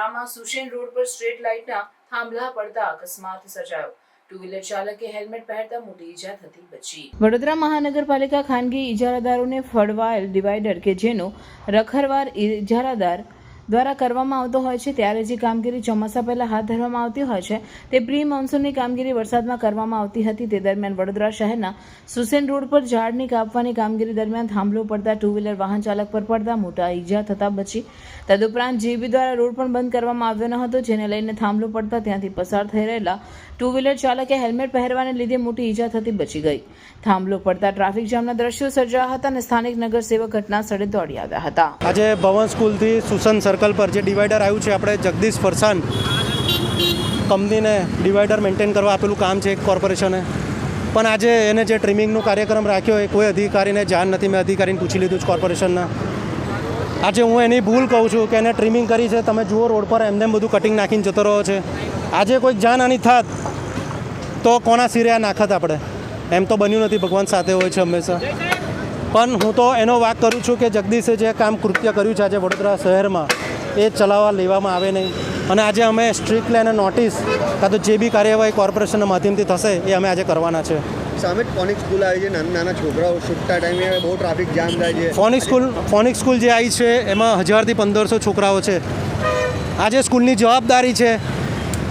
વડોદરામાં સુશેન રોડ પર સ્ટ્રીટ લાઇટના થાંભલા પડતા અકસ્માત સર્જાયો। ટુ વ્હીલર ચાલકે હેલ્મેટ પહેરતા મોટી ઈજા થતી બચી। વડોદરા મહાનગરપાલિકા ખાનગી ઇજારાદારોને ફળવાયેલ ડિવાઈડર કે જેનો રખરવાર ઇજારાદાર દ્વારા કરવામાં આવતો હોય છે ત્યારે જે કામગીરી ચોમાસા પહેલા હાથ ધરવામાં આવતી હોય છે તે પ્રી મોન્સૂનની કામગીરી વરસાદમાં કરવામાં આવતી હતી। તે દરમિયાન વડોદરા શહેરના સુસેન રોડ પર ઝાડની કાપવાની કામગીરી દરમિયાન થાંભલો પડતા ટુ વ્હીલર વાહન ચાલક પર પડતા મોટા ઈજા થતા બચી। તદુપરાંત જીબી દ્વારા રોડ પણ બંધ કરવામાં આવ્યો ન હતો, જેને લઈને થાંભલો પડતા ત્યાંથી પસાર થઈ રહેલા ટુ વ્હીલર ચાલકે હેલ્મેટ પહેરવાને લીધે મોટી ઈજા થતી બચી ગઈ। થાંભલો પડતા ટ્રાફિક જામના દ્રશ્યો સર્જાયા હતા અને સ્થાનિક નગરસેવક ઘટના સ્થળે દોડી આવ્યા હતા। આજે ભવન સ્કૂલથી સુસન સર્કલ પર જે ડિવાઈડર આવ્યું છે, આપણે જગદીશ ફરસાન કંપનીને ડિવાઈડર મેન્ટેન કરવા આપેલું કામ છે એક કોર્પોરેશને, પણ આજે એને જે ટ્રીમિંગનો કાર્યક્રમ રાખ્યો એ કોઈ અધિકારીને જાણ નથી। મેં અધિકારીને પૂછી લીધું છે કોર્પોરેશનના। આજે હું એની ભૂલ કહું છું કે એને ટ્રીમિંગ કરી છે। તમે જુઓ રોડ પર એમને બધું કટિંગ નાખીને જતો રહ્યો છે। આજે કોઈક જાનહાની થાત તો કોના સિરે આ નાખત આપણે? એમ તો બન્યું નથી, ભગવાન સાથે હોય છે હંમેશા। પણ હું તો એનો વાક કરું છું કે જગદીશે જે કામ કૃત્ય કર્યું છે આજે વડોદરા શહેરમાં એ ચલાવવા લેવામાં આવે નહીં, અને આજે અમે સ્ટ્રિક્ટલી એને નોટિસ કાં તો જે બી કાર્યવાહી કોર્પોરેશનના માધ્યમથી થશે એ અમે આજે કરવાના છે। સામે ફોનિક સ્કૂલ આવી છે, નાના છોકરાઓ છૂટતા ટાઈમે બહુ ટ્રાફિક જામ થાય છે। ફોનિક સ્કૂલ જે આવી છે એમાં 1000થી 1500 છોકરાઓ છે। આજે સ્કૂલની જવાબદારી છે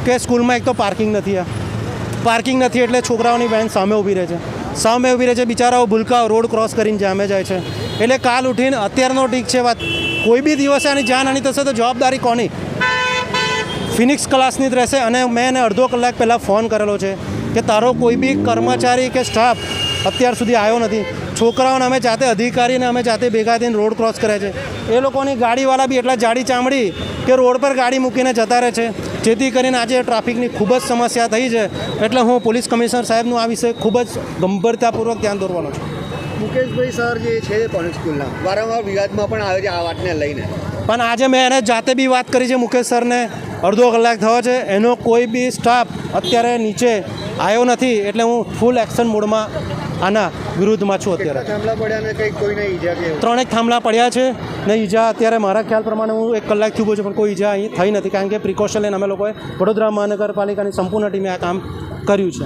કે સ્કૂલમાં એક તો પાર્કિંગ નથી એટલે છોકરાઓની વેન સામે ઊભી રહે છે। બિચારાઓ ભૂલકાઓ રોડ ક્રોસ કરીને જામે જાય છે। એટલે કાલ ઉઠીને અત્યારનો ઠીક છે વાત, કોઈ બી દિવસે આની જાનહાની થશે તો જવાબદારી કોની? ફિનિક્સ ક્લાસની જ રહેશે। અને મેં એને અડધો કલાક પહેલાં ફોન કરેલો છે કે તારો કોઈ બી કર્મચારી કે સ્ટાફ અત્યાર સુધી આવ્યો નથી। છોકરાઓને અમે જાતે અધિકારીને અમે જાતે ભેગા થઈને રોડ ક્રોસ કરે છે। એ લોકોની ગાડીવાળા બી એટલા જાડી ચામડી કે રોડ પર ગાડી મૂકીને જતા રહે છે, જેથી કરીને આજે ટ્રાફિકની ખૂબ જ સમસ્યા થઈ છે। એટલે હું પોલીસ કમિશનર સાહેબનું આ વિષય ખૂબ જ ગંભીરતાપૂર્વક ધ્યાન દોરવાનો છું। મુકેશભાઈ સર જે છે ફોનિક સ્કૂલના વારંવાર વિવાદમાં પણ આવે છે આ વાતને લઈને, પણ આજે મેં એને જાતે બી વાત કરી છે મુકેશ સરને, અડધો કલાક થયો છે, એનો કોઈ બી સ્ટાફ અત્યારે નીચે આવ્યો નથી। એટલે હું ફૂલ એક્શન મોડમાં આના વિરુદ્ધમાં છું। અત્યારે થાંભલા પડ્યા ને કંઈક કોઈને ઈજા કે 3 થાંભલા પડ્યા છે ને ઈજા અત્યારે મારા ખ્યાલ પ્રમાણે હું 1 કલાકથી ઊભો છું પણ કોઈ ઈજા અહીં થઈ નથી, કારણ કે પ્રિકોશન લઈને અમે લોકોએ વડોદરા મહાનગરપાલિકાની સંપૂર્ણ ટીમે આ કામ કર્યું છે।